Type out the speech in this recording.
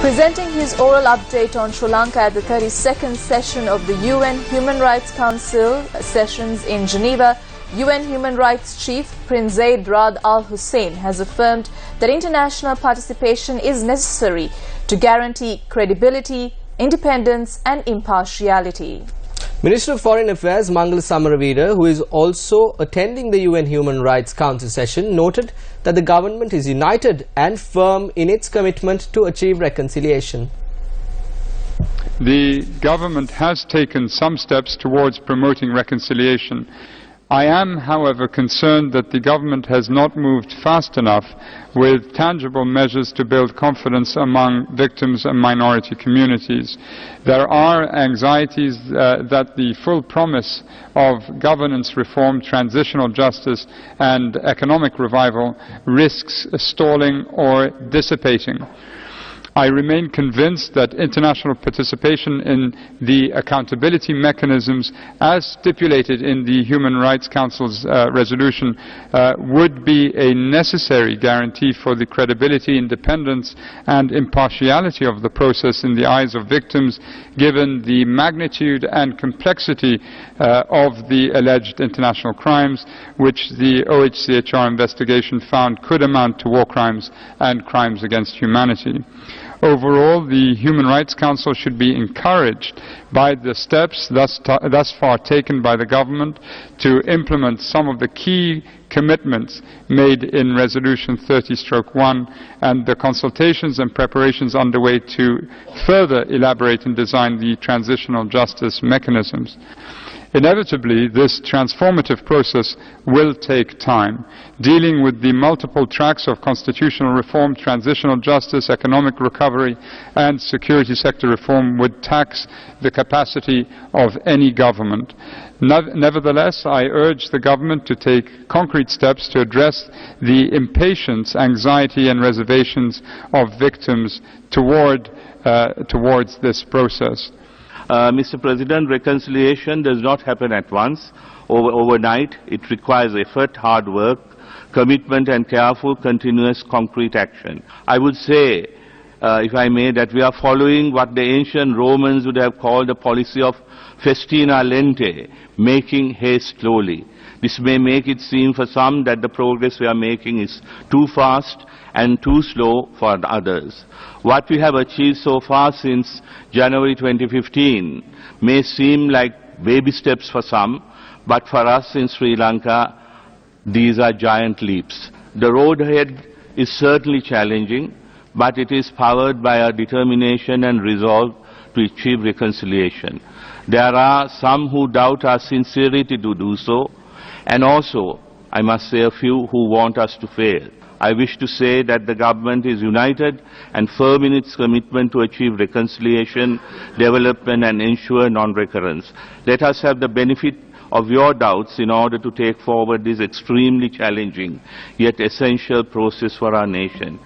Presenting his oral update on Sri Lanka at the 32nd session of the UN Human Rights Council sessions in Geneva, UN Human Rights Chief Prince Zeid Ra'ad Al Hussein has affirmed that international participation is necessary to guarantee credibility, independence and impartiality. Minister of Foreign Affairs Mangala Samaravira, who is also attending the UN Human Rights Council session, noted that the government is united and firm in its commitment to achieve reconciliation. The government has taken some steps towards promoting reconciliation. I am, however, concerned that the government has not moved fast enough with tangible measures to build confidence among victims and minority communities. There are anxieties that the full promise of governance reform, transitional justice and economic revival risks stalling or dissipating. I remain convinced that international participation in the accountability mechanisms as stipulated in the Human Rights Council's resolution would be a necessary guarantee for the credibility, independence and impartiality of the process in the eyes of victims, given the magnitude and complexity of the alleged international crimes, which the OHCHR investigation found could amount to war crimes and crimes against humanity. Overall, the Human Rights Council should be encouraged by the steps thus far taken by the government to implement some of the key commitments made in Resolution 30/1 and the consultations and preparations underway to further elaborate and design the transitional justice mechanisms. Inevitably, this transformative process will take time. Dealing with the multiple tracks of constitutional reform, transitional justice, economic recovery and security sector reform would tax the capacity of any government. Nevertheless, I urge the government to take concrete steps to address the impatience, anxiety and reservations of victims towards this process. Mr. President, reconciliation does not happen at once, overnight. It requires effort, hard work, commitment and careful, continuous, concrete action. I would say, if I may, that we are following what the ancient Romans would have called a policy of festina lente, making haste slowly. This may make it seem for some that the progress we are making is too fast and too slow for others. What we have achieved so far since January 2015 may seem like baby steps for some, but for us in Sri Lanka, these are giant leaps. The road ahead is certainly challenging, but it is powered by our determination and resolve to achieve reconciliation. There are some who doubt our sincerity to do so, and also, I must say, a few who want us to fail. I wish to say that the government is united and firm in its commitment to achieve reconciliation, development and ensure non-recurrence. Let us have the benefit of your doubts in order to take forward this extremely challenging yet essential process for our nation.